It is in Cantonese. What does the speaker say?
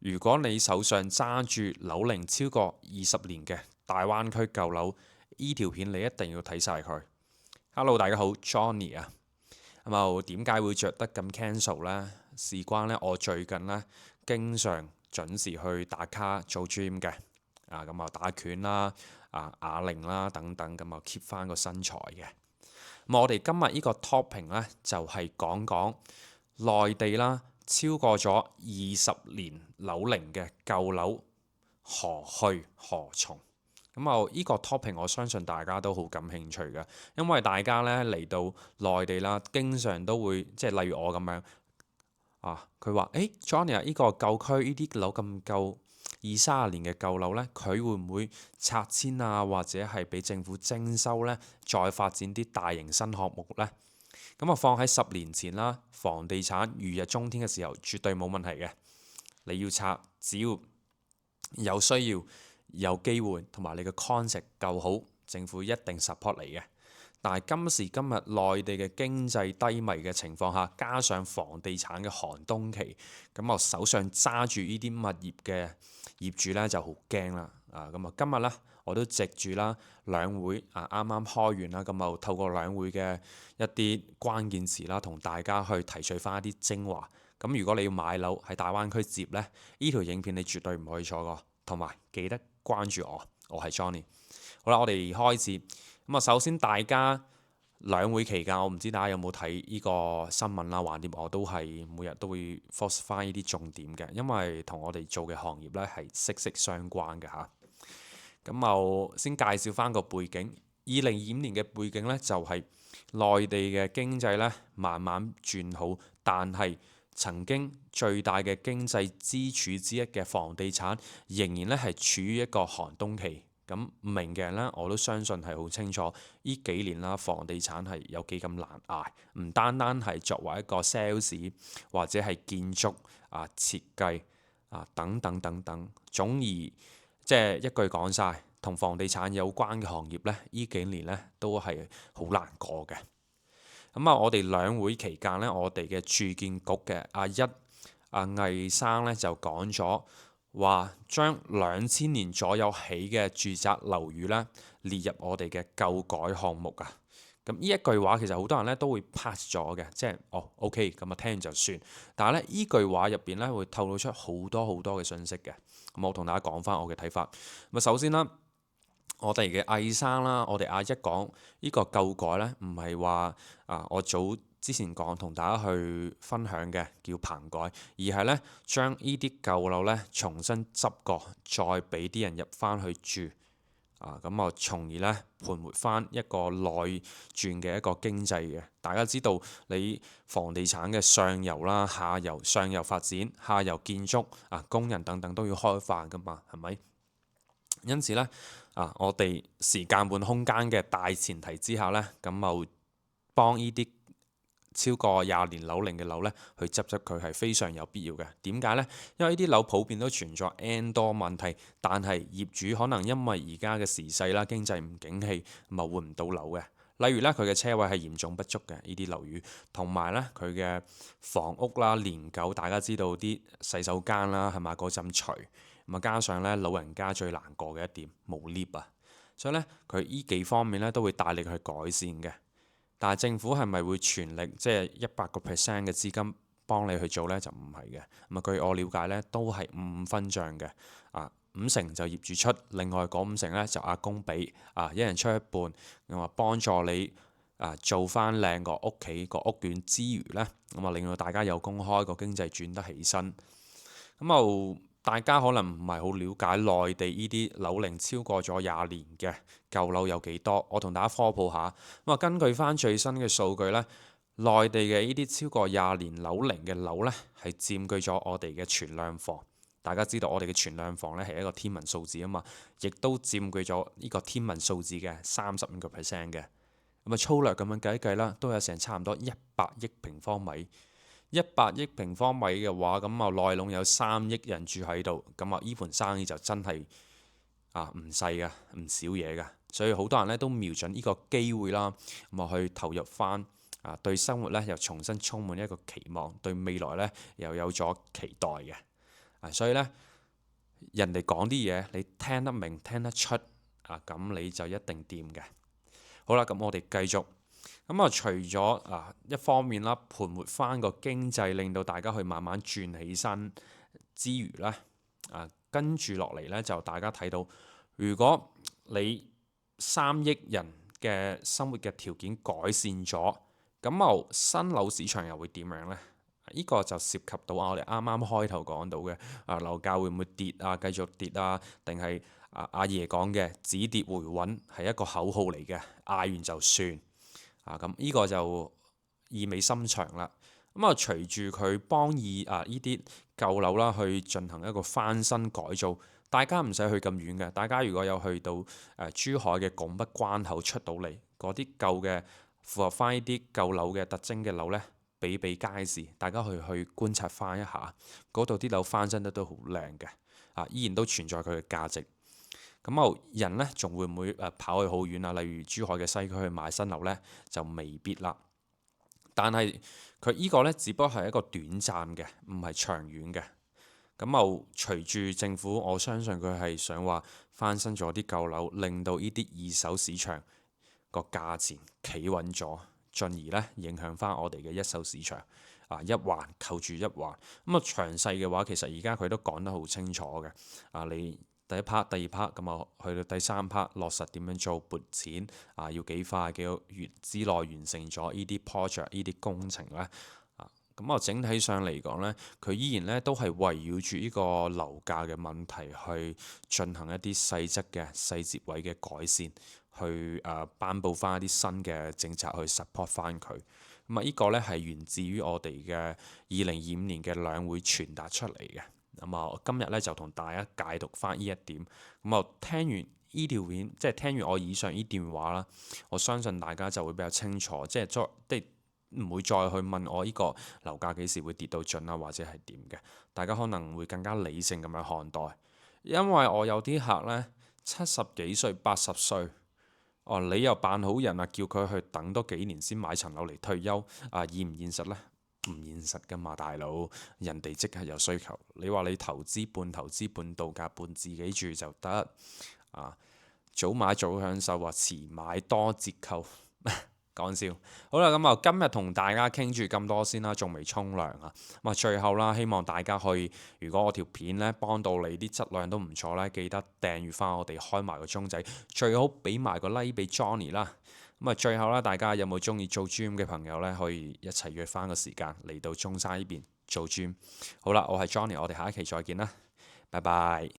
如果你手上揸住樓齡超過20年嘅大灣區舊樓，呢條片你一定要睇晒佢。Hello，大家好，Johnny 啊。咁啊，點解會着得咁 casual 呢？事關呢，我最近呢經常準時去打卡做 gym 嘅，咁啊打拳啦、啞鈴啦等等，咁啊 keep 翻個身材嘅。咁我哋今日呢個 topic 呢，就係講講內地啦，超過咗20年樓齡嘅舊樓何去何從？咁啊，呢個 topic 我相信大家都好感興趣嘅，因為大家呢嚟到內地啦，經常都會即係例如我咁樣佢話：誒 Johnny 啊，呢個舊區呢啲樓咁舊，20-30年嘅舊樓呢，佢會唔會拆遷啊，或者係俾政府徵收呢，再發展啲大型新項目呢？咁啊，放喺10年前啦，房地產如日中天嘅時候，絕對冇問題嘅。你要拆，只要有需要、有機會，同埋你嘅 concept 夠好，政府一定 support 你嘅。但係今時今日內地嘅經濟低迷嘅情況下，加上房地產嘅寒冬期，咁我手上揸住呢啲物業嘅業主呢就好驚啦。咁啊，今日呢，我都藉住啦兩會啱啱開完啦，咁啊透過兩會嘅一啲關鍵詞啦，同大家去提取翻一啲精華。咁如果你要買樓喺大灣區接呢，呢條影片你絕對唔可以錯過，同埋記得關注我，我係 Johnny。好啦，我哋開始。咁啊，首先大家兩會期間，我唔知大家有冇睇呢個新聞啦，橫掂我都係每日都會 focus 翻呢啲重點嘅，因為同我哋做嘅行業呢係息息相關嘅嚇。咁我先介紹翻個背景，2025年嘅背景呢，就係內地嘅經濟呢慢慢轉好，但係曾經最大嘅經濟支柱之一嘅房地產仍然呢係處於一個寒冬期。咁唔明嘅人呢，我都相信係好清楚呢幾年啦，房地產係有幾咁難捱，唔單單係作為一個 sales 或者係建築設計等等等等，總而即係一句講晒，同房地產有關嘅行業呢，呢幾年呢都係好難過嘅。咁啊，我哋兩會期間呢，我哋嘅住建局嘅魏生呢就講咗。話將2000年左右起嘅住宅樓宇咧列入我哋嘅舊改項目啊。咁呢一句話其實好多人咧都會 pass 咗嘅，即係OK 咁啊，聽完就算。但係咧呢句話入邊咧會透露出好多好多嘅信息嘅。咁我同大家講翻我嘅睇法。咁首先啦，我哋嘅魏生啦，我哋阿一講呢個舊改咧，唔係話我早之前講同大家去分享嘅叫棚改，而係呢將呢啲舊樓呢重新執過，再俾啲人入翻去住咁啊，從而呢盤活翻一個內轉嘅一個經濟嘅。大家知道你房地產嘅上游啦、下游、上游發展、下游建築工人等等都要開飯噶嘛，係咪？因此呢，我哋時間換空間嘅大前提之下呢，咁就幫呢啲超過20年樓齡嘅樓呢，去執佢係非常有必要嘅。點解呢？因為呢啲樓普遍都存在 N 多問題，但係業主可能因為而家嘅時勢啦、經濟唔景氣，咪換唔到樓嘅。例如呢，佢嘅車位係嚴重不足嘅呢啲樓宇，同埋呢，佢嘅房屋啦年久，大家知道啲洗手間啦係咪嗰陣除，咁加上呢，老人家最難過嘅一點冇 lift 啊，所以呢，佢呢幾方面呢都會大力去改善嘅。但係政府係咪會全力即係100%嘅資金幫你去做呢？就唔係嘅。咁啊，據我了解呢，都係五五分賬嘅。50%就業主出，另外嗰50%呢就阿公俾一人出一半，咁啊幫助你做翻靚個屋企個屋苑之餘呢，咁啊令到大家有工開，個經濟轉得起身。咁大家可能唔係好了解內地呢啲樓齡超過咗20年嘅舊樓有幾多，我同大家科普下。咁根據翻最新嘅數據呢，內地嘅呢啲超過20年樓齡嘅樓呢，係佔據咗我哋嘅存量房。大家知道我哋嘅存量房呢係一個天文數字啊嘛，亦都佔據咗呢個天文數字嘅35%嘅。咁粗略咁樣計一計啦，都有成差唔多100億平方米。100億平方米嘅話，咁內籠有3億人住喺度，咁呢盤生意就真係唔細噶，唔少嘢噶。所以好多人咧都瞄準呢個機會啦，咁去投入翻對生活咧又重新充滿一個期望，對未來咧又有咗期待嘅。所以呢，人哋講啲嘢你聽得明聽得出咁你就一定掂嘅。好啦，咁我哋繼續。咁除咗一方面啦，盤活翻個經濟，令到大家去慢慢轉起身之餘呢，跟住落嚟呢，就大家睇到，如果你3億人嘅生活嘅條件改善咗，咁新樓市場又會點樣呢？呢個就涉及到我哋啱啱開頭講到嘅樓價會唔會跌繼續跌定係阿爺講嘅止跌回穩係一個口號嚟嘅，嗌完就算咁呢個就意味深長啦。隨住佢幫呢啲舊樓啦去進行一個翻新改造，大家唔使去咁遠嘅。大家如果有去到珠海嘅拱北關口出到嚟嗰啲舊嘅符合翻呢啲舊樓嘅特徵嘅樓呢，比比皆是，大家去觀察翻一下，嗰度啲樓翻新得都好靚嘅，依然都存在佢嘅價值。咁人呢，仲會唔會跑去好遠啊？例如珠海嘅西區去買新樓呢，就未必啦。但係佢呢個呢，只不過係一個短暫嘅，唔係長遠嘅。咁隨住政府，我相信佢係想話翻新咗啲舊樓，令到呢啲二手市場個價錢企穩咗，進而呢影響翻我哋嘅一手市場一環扣住一環。詳細嘅話，其實而家佢都講得好清楚嘅。你第一 part、第二 part 咁去到第三 part 落實點樣做撥錢要幾快幾個月之內完成咗呢啲 project 呢啲工程呢？咁整體上嚟講呢，佢依然呢都係圍繞住呢個樓價嘅問題去進行一啲細則嘅細節位嘅改善，去頒布翻一啲新嘅政策去 support 翻佢。呢個呢係源自於我哋嘅2025年嘅兩會傳達出嚟嘅。今日呢就同大家解讀翻呢一點。聽完呢條片，即係聽完我以上呢段話啦，我相信大家就會比較清楚，即係唔會再去問我呢個樓價幾時會跌到盡或者係點嘅。大家可能會更加理性咁樣看待，因為我有啲客呢，70幾歲、80歲，你又扮好人叫佢去等多幾年先買層樓嚟退休，現唔現實呢？唔現實噶嘛，大佬，人哋即係有需求。你話你投資半度假半自己住就得早買早享受，遲買多折扣。講笑。好啦，今日同大家傾住咁多先啦，仲未沖涼最後啦，希望大家可以，如果我條片呢幫到你，啲質量都唔錯呢，記得訂閱翻我哋，開埋個鐘仔，最好俾埋個 like 俾 Johnny 啦。最後啦，大家有冇中意做 gym 嘅朋友呢？可以一齊約翻個時間嚟到中山呢邊做 gym。好啦，我係 Johnny，我哋下一期再見啦，拜拜。